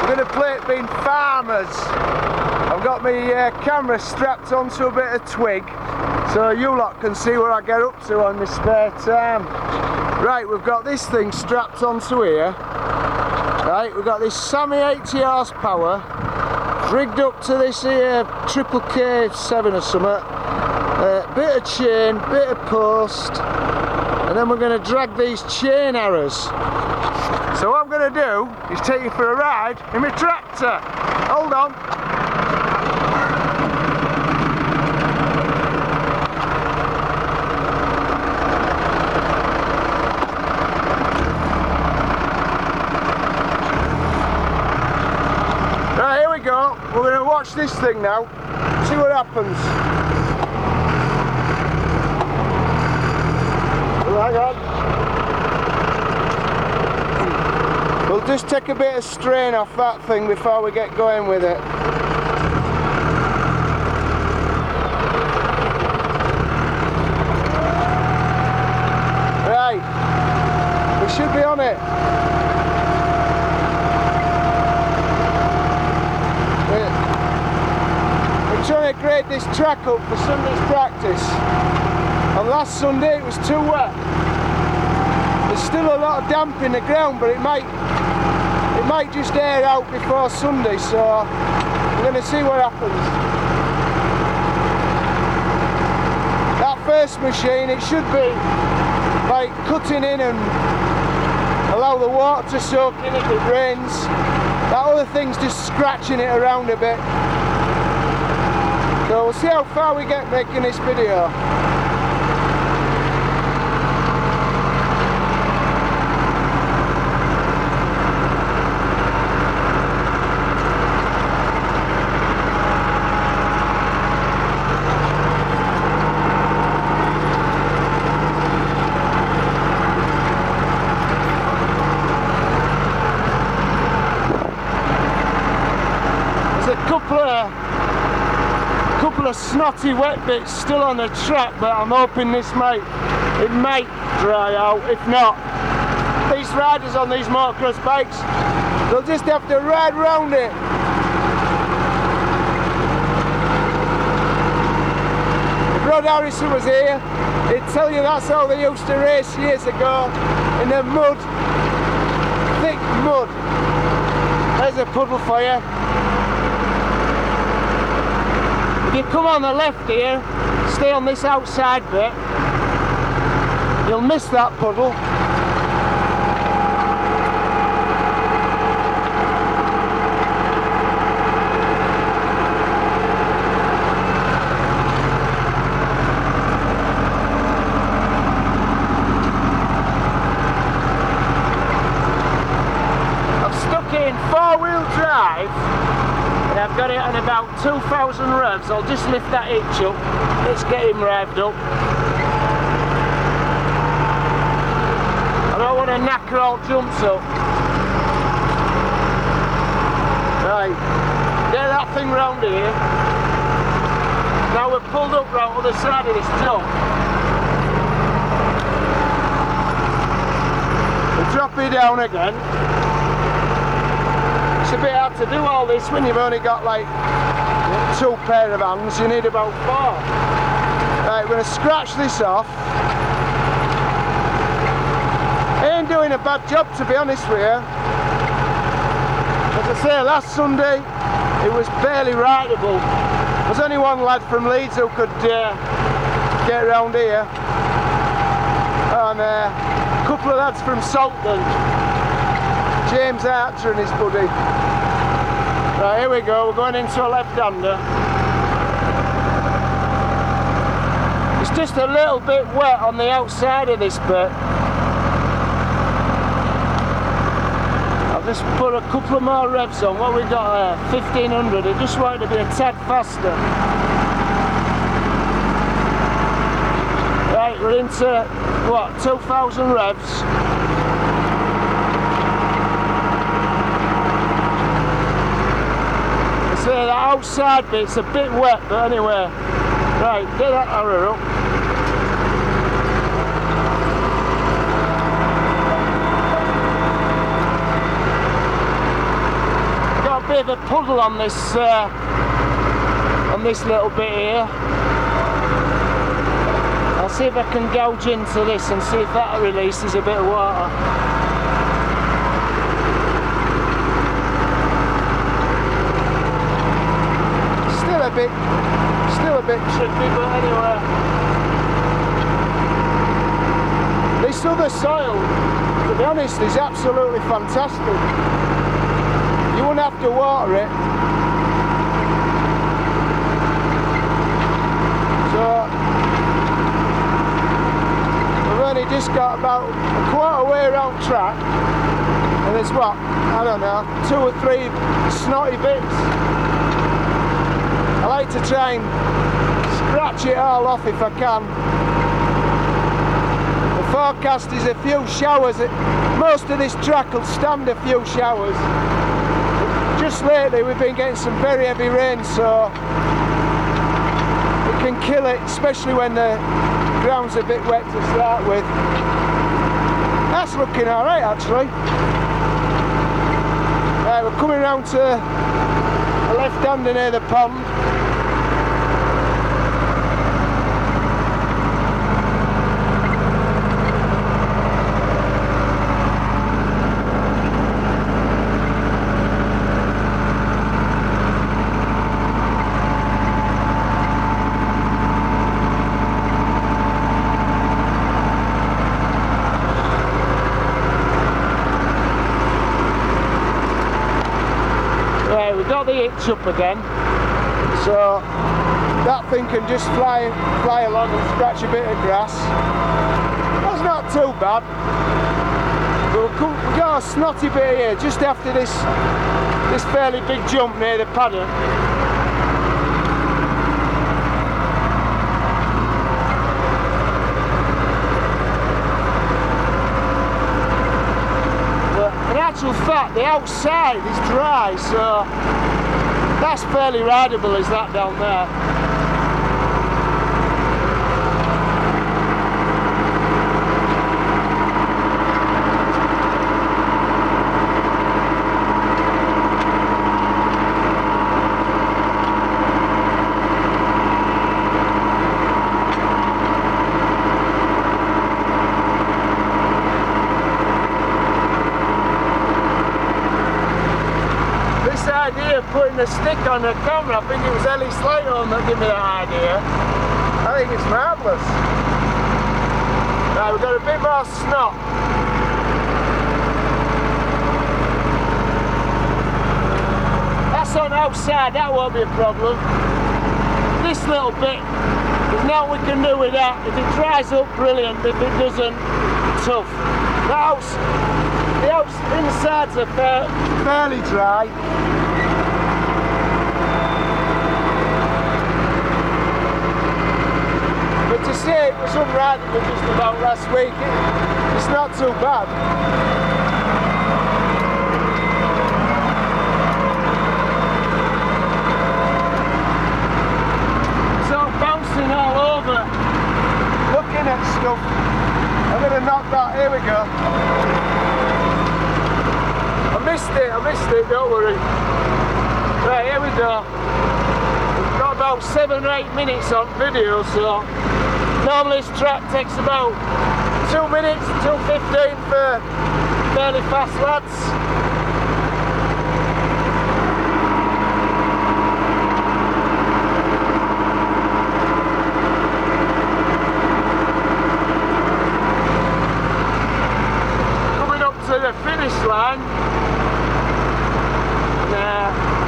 We're going to play it being farmers. I've got my camera strapped onto a bit of twig so you lot can see what I get up to on my spare time. Right, we've got this thing strapped onto here. Right, we've got this Sammy 80 horsepower rigged up to this here Triple K7 or something. Bit of chain, bit of post, and then we're going to drag these chain arrows. So what I'm going to do is take you for a ride in my tractor. Hold on. Right, here we go. We're going to watch this thing now, see what happens. Hang on. We'll just take a bit of strain off that thing before we get going with it. Right, we should be on it. We're trying to grade this track up for Sunday's practice. And last Sunday it was too wet. There's still a lot of damp in the ground, but it might just air out before Sunday, so we're going to see what happens. That first machine, it should be like cutting in and allow the water to soak in if it rains. That other thing's just scratching it around a bit. So we'll see how far we get making this video. Couple of snotty wet bits still on the track, but I'm hoping it might dry out. If not, these riders on these motocross bikes, they'll just have to ride round it. If Rod Harrison was here, he'd tell you that's how they used to race years ago, in the mud, thick mud. There's a puddle for you. If you come on the left here, stay on this outside bit, you'll miss that puddle. I've stuck in 4-wheel drive. I've got it on about 2,000 revs. I'll just lift that hitch up. Let's get him revved up. I don't want to knacker all jumps up. Right, get that thing round here. Now we're pulled up round the other side of this jump. We'll drop it down again. It's a bit hard to do all this when you've only got like 2 pair of hands. You need about 4. Right, we're going to scratch this off. I ain't doing a bad job, to be honest with you. As I say, last Sunday it was barely rideable. There's only one lad from Leeds who could get around here, and a couple of lads from Salton. James Archer and his buddy. Right, here we go, we're going into a left-hander. It's just a little bit wet on the outside of this bit. I'll just put a couple of more revs on. What we got there? 1500. I just wanted to be a tad faster. Right, we're into, what, 2,000 revs. So that outside bit's a bit wet, but anyway. Right, get that arrow up. bit of a puddle on this little bit here. I'll see if I can gouge into this and see if that releases a bit of water. Still a bit tricky, but anyway. This other soil, to be honest, is absolutely fantastic. You wouldn't have to water it. So we've only just got about a quarter way around track, and there's what, I don't know, 2 or 3 snotty bits. I like to try and scratch it all off if I can. The forecast is a few showers. Most of this track will stand a few showers. Just lately we've been getting some very heavy rain, so it can kill it, especially when the ground's a bit wet to start with. That's looking alright actually. Right, we're coming round to the left-hander near the pond. We've got the hitch up again, so that thing can just fly along and scratch a bit of grass. That's not too bad. But we've got a snotty bit here just after this fairly big jump near the paddock. In actual fact, the outside is dry, so that's fairly rideable, is that down there. Idea of putting a stick on the camera, I think it was Ellie Slater that gave me that idea. I think it's marvellous. Right, we've got a bit more snot. That's on outside, that won't be a problem. This little bit, there's nothing we can do with that. If it dries up, brilliant. If it doesn't, tough. The insides are fairly dry. But to say it was unrideable just about last week, it's not too bad. Sort of bouncing all over, looking at stuff. I'm going to knock that, here we go. I missed it, don't worry. Right, here we go. We've got about 7 or 8 minutes on video, so normally this track takes about 2 minutes, 2:15 for fairly fast lads. Coming up to the finish line.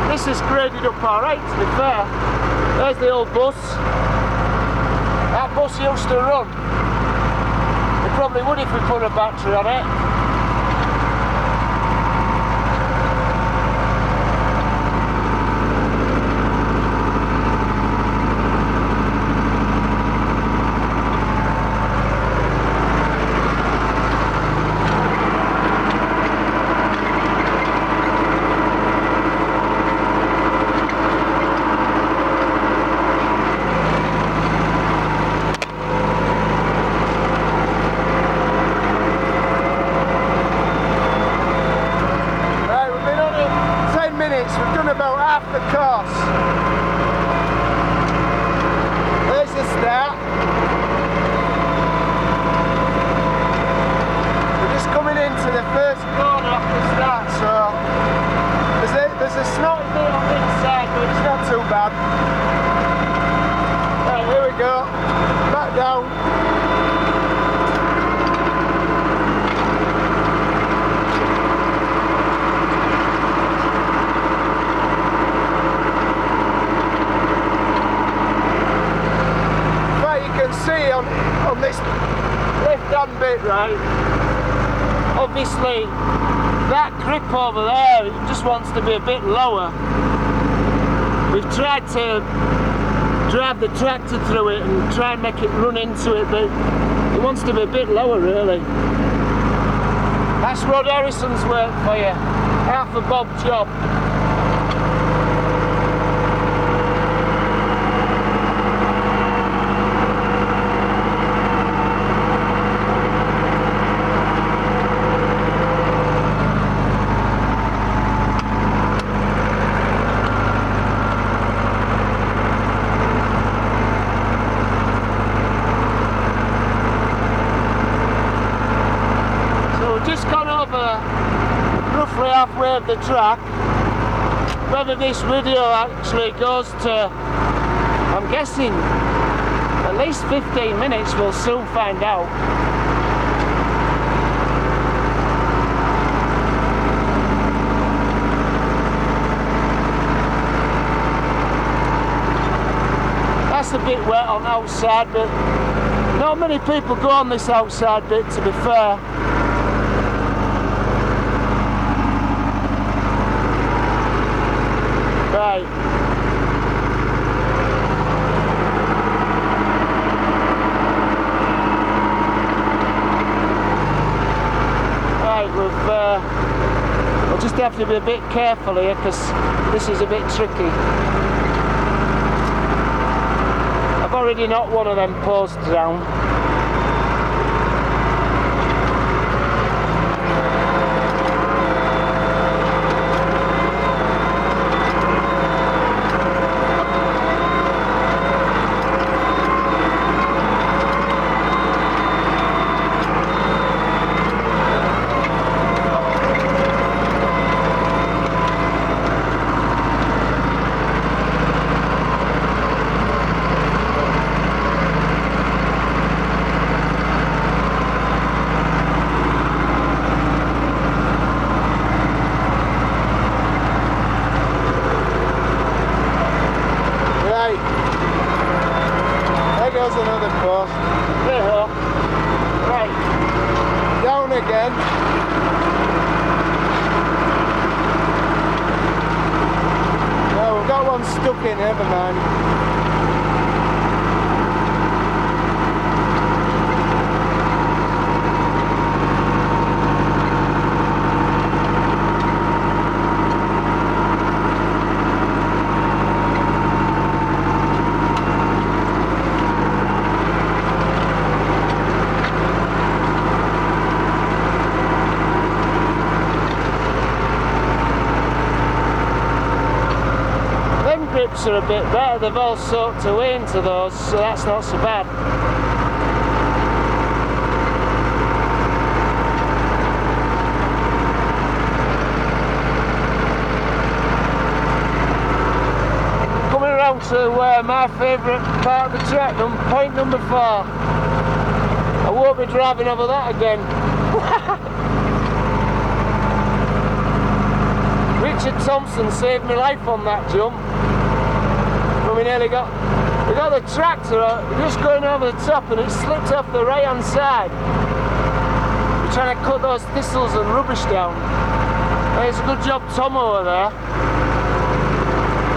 This is graded up alright, to be fair. There's the old bus. That bus used to run. It probably would if we put a battery on it. course. There's the start. We're just coming into the first corner off the start, so there's a snotty bit on the inside, but it's not too bad. Right, here we go. Back down. See on this left hand bit, right, obviously that grip over there, it just wants to be a bit lower. We've tried to drive the tractor through it and try and make it run into it, but it wants to be a bit lower really. That's Rod Harrison's work for you, half a bob job. Roughly halfway of the track. Whether this video actually goes to, I'm guessing, at least 15 minutes, we'll soon find out. That's a bit wet on the outside, but not many people go on this outside bit, to be fair. Right. Right, we'll just have to be a bit careful here because this is a bit tricky. I've already knocked one of them posts down. There's another post. There we go. Right. Down again. No, we've got one stuck in, never mind. Grips are a bit better, they've all soaked away into those, so that's not so bad. Coming around to my favourite part of the track, point number 4. I won't be driving over that again. Richard Thompson saved my life on that jump. We got the tractor just going over the top and it slipped off the right hand side. We're trying to cut those thistles and rubbish down. And it's a good job Tom over there.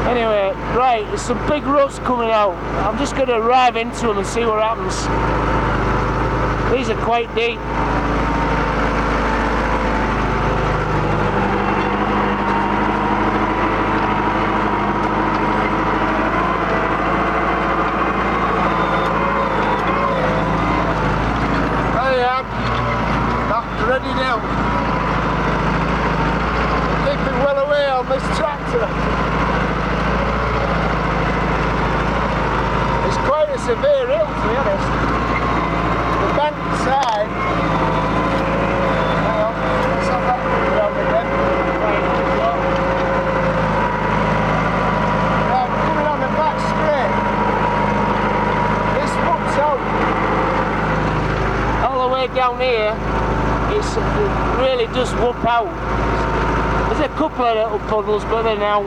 Anyway, right, there's some big ruts coming out. I'm just going to arrive into them and see what happens. These are quite deep. Ready now. Keeping well away on this tractor. severe hill, to be honest. The bank side. Hang on, let's have that round again. Right, coming on the back straight. This whoops out. All the way down here, it really does whoop out. There's a couple of little puddles, but they're now.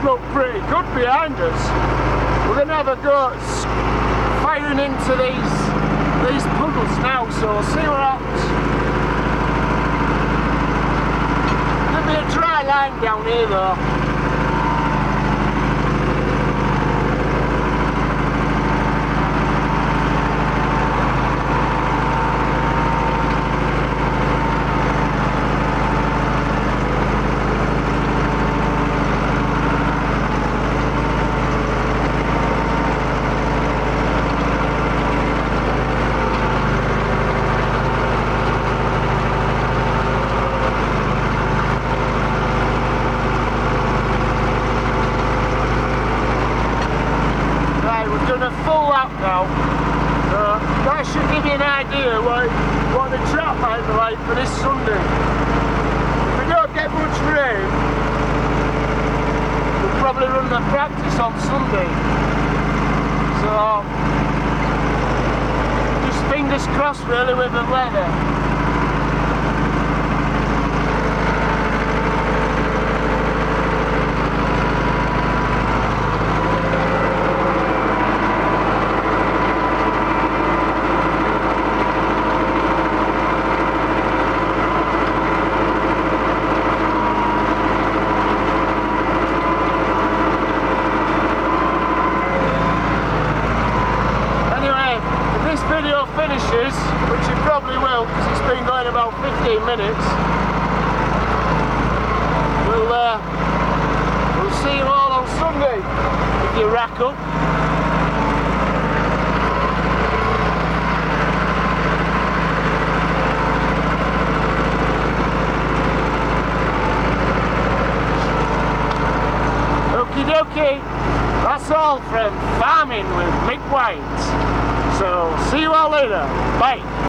Look pretty good behind us. We're going to have a go at firing into these puddles now, so we'll see what happens. There'll be a dry line down here though. Now, that should give you an idea what the track might be like for this Sunday. If we don't get much rain, we'll probably run the practice on Sunday. So, just fingers crossed really with the weather. Finishes, which it probably will because it's been going about 15 minutes. We'll see you all on Sunday if you rack up. Okie dokie, that's all from Farming with Mick White. So, see you all later. Bye.